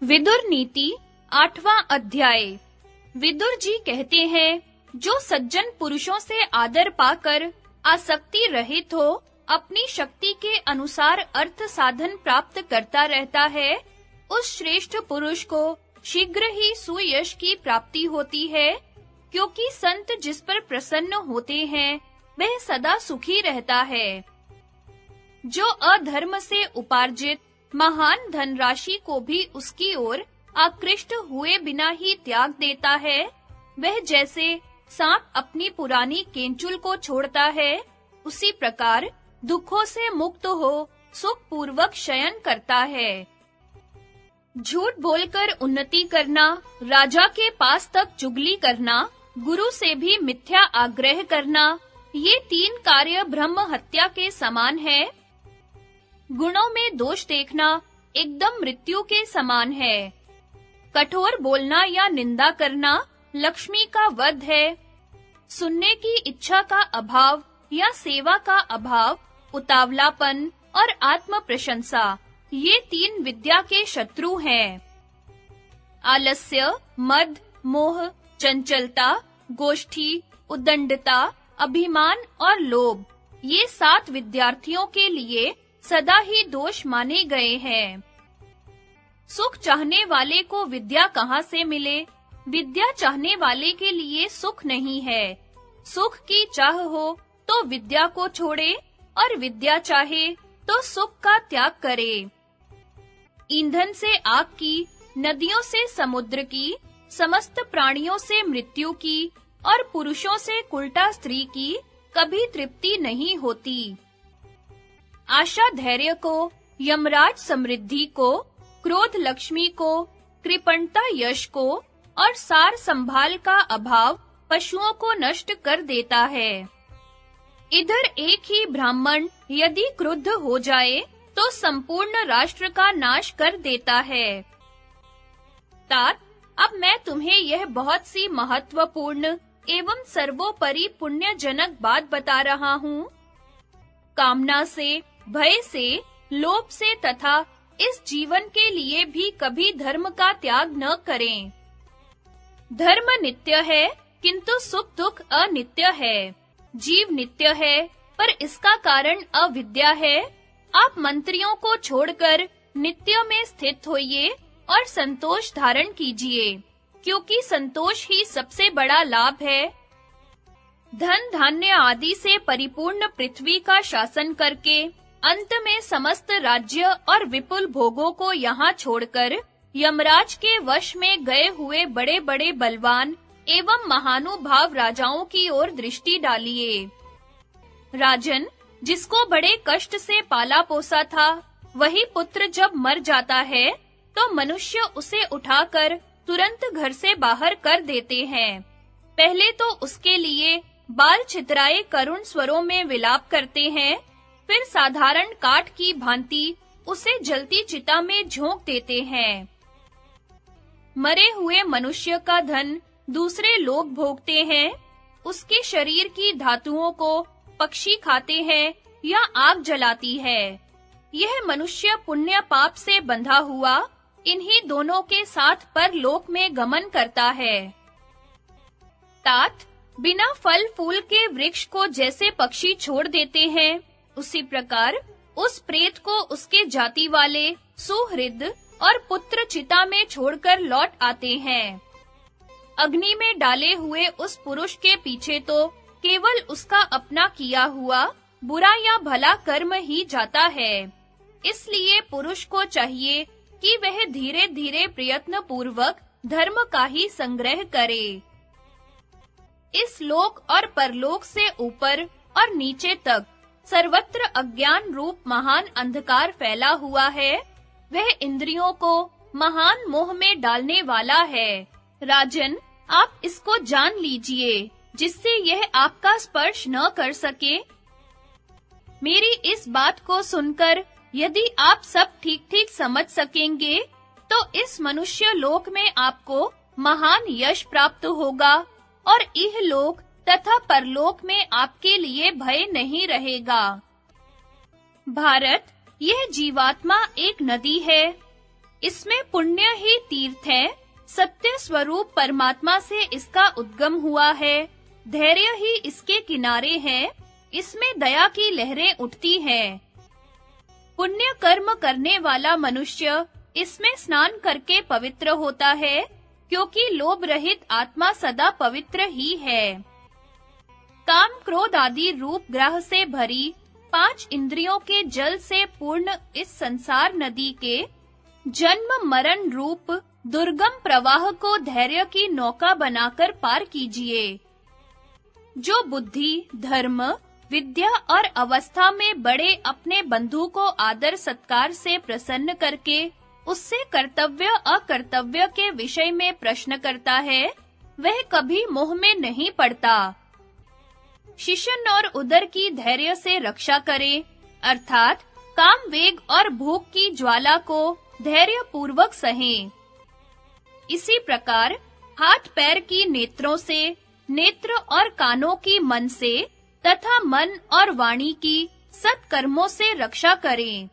विदुर नीति 8वां अध्याय। विदुर जी कहते हैं, जो सज्जन पुरुषों से आदर पाकर आसक्ति रहित हो अपनी शक्ति के अनुसार अर्थ साधन प्राप्त करता रहता है, उस श्रेष्ठ पुरुष को शीघ्र ही सुयश की प्राप्ति होती है, क्योंकि संत जिस पर प्रसन्न होते हैं वह सदा सुखी रहता है। जो अधर्म से उपार्जित महान धनराशि को भी उसकी ओर आकृष्ट हुए बिना ही त्याग देता है, वह जैसे सांप अपनी पुरानी केंचुल को छोड़ता है, उसी प्रकार दुखों से मुक्त हो सुख पूर्वक शयन करता है। झूठ बोलकर उन्नति करना, राजा के पास तक चुगली करना, गुरु से भी मिथ्या आग्रह करना, ये 3 कार्य ब्रह्म हत्या के समान है। गुणों में दोष देखना एकदम मृत्यु के समान है। कठोर बोलना या निंदा करना लक्ष्मी का वध है। सुनने की इच्छा का अभाव या सेवा का अभाव, उतावलापन और आत्म प्रशंसा, ये 3 विद्या के शत्रु हैं। आलस्य, मद, मोह, चंचलता, गोष्ठी, उद्दंडता, अभिमान और लोभ, ये 7 विद्यार्थियों के लिए सदा ही दोष माने गए हैं। सुख चाहने वाले को विद्या कहाँ से मिले? विद्या चाहने वाले के लिए सुख नहीं है। सुख की चाह हो तो विद्या को छोड़े, और विद्या चाहे तो सुख का त्याग करे। ईंधन से आग की, नदियों से समुद्र की, समस्त प्राणियों से मृत्यु की और पुरुषों से कुलटा स्त्री की कभी तृप्ति नहीं होती। आशा धैर्य को, यमराज समृद्धि को, क्रोध लक्ष्मी को, कृपणता यश को और सार संभाल का अभाव पशुओं को नष्ट कर देता है। इधर एक ही ब्राह्मण यदि क्रुद्ध हो जाए तो संपूर्ण राष्ट्र का नाश कर देता है। तात, अब मैं तुम्हें यह बहुत सी महत्वपूर्ण एवं सर्वोपरि पुण्यजनक बात बता रहा हूँ। कामना से, भय से, लोभ से तथा इस जीवन के लिए भी कभी धर्म का त्याग न करें। धर्म नित्य है, किंतु सुख दुख अनित्य है। जीव नित्य है, पर इसका कारण अविद्या है। आप मंत्रियों को छोड़कर नित्य में स्थित होइए और संतोष धारण कीजिए, क्योंकि संतोष ही सबसे बड़ा लाभ है। धन धान्य आदि से परिपूर्ण पृथ्वी का शासन करके अंत में समस्त राज्य और विपुल भोगों को यहाँ छोड़कर यमराज के वश में गए हुए बड़े-बड़े बलवान एवं महानुभाव राजाओं की ओर दृष्टि डालिए। राजन, जिसको बड़े कष्ट से पाला पोसा था, वही पुत्र जब मर जाता है तो मनुष्य उसे उठाकर तुरंत घर से बाहर कर देते हैं। पहले तो उसके लिए बाल छितराए करुण स्वरों में विलाप करते हैं, फिर साधारण काठ की भांति उसे जलती चिता में झोंक देते हैं। मरे हुए मनुष्य का धन दूसरे लोग भोगते हैं। उसके शरीर की धातुओं को पक्षी खाते हैं या आग जलाती है। यह मनुष्य पुण्य पाप से बंधा हुआ इन्हीं दोनों के साथ परलोक में गमन करता है। तात, बिना फल फूल के वृक्ष को जैसे पक्षी छोड़ देते हैं, उसी प्रकार उस प्रेत को उसके जाति वाले सुहृद और पुत्र चिता में छोड़कर लौट आते हैं। अग्नि में डाले हुए उस पुरुष के पीछे तो केवल उसका अपना किया हुआ बुरा या भला कर्म ही जाता है। इसलिए पुरुष को चाहिए कि वह धीरे-धीरे प्रयत्न पूर्वक धर्म का ही संग्रह करे। इस लोक और परलोक से ऊपर और नीचे तक सर्वत्र अज्ञान रूप महान अंधकार फैला हुआ है। वह इंद्रियों को महान मोह में डालने वाला है। राजन, आप इसको जान लीजिए, जिससे यह आपका स्पर्श न कर सके। मेरी इस बात को सुनकर यदि आप सब ठीक-ठीक समझ सकेंगे, तो इस मनुष्य लोक में आपको महान यश प्राप्त होगा और इहलोक तथा परलोक में आपके लिए भय नहीं रहेगा। भारत, यह जीवात्मा एक नदी है। इसमें पुण्य ही तीर्थ है, सत्य स्वरूप परमात्मा से इसका उद्गम हुआ है, धैर्य ही इसके किनारे है, इसमें दया की लहरें उठती हैं। पुण्य कर्म करने वाला मनुष्य इसमें स्नान करके पवित्र होता है, क्योंकि लोभ रहित आत्मा सदा पवित्र ही है। काम क्रोध आदि रूप ग्रह से भरी 5 इंद्रियों के जल से पूर्ण इस संसार नदी के जन्म मरण रूप दुर्गम प्रवाह को धैर्य की नौका बनाकर पार कीजिए। जो बुद्धि, धर्म, विद्या और अवस्था में बड़े अपने बंधु को आदर सत्कार से प्रसन्न करके उससे कर्तव्य अकर्तव्य के विषय में प्रश्न करता है, वह कभी मोह में नहीं पड़ता। शिशन और उदर की धैर्य से रक्षा करे, अर्थात काम वेग और भूख की ज्वाला को धैर्य पूर्वक सहें। इसी प्रकार हाथ पैर की नेत्रों से, नेत्र और कानों की मन से तथा मन और वाणी की सत्कर्मों से रक्षा करें।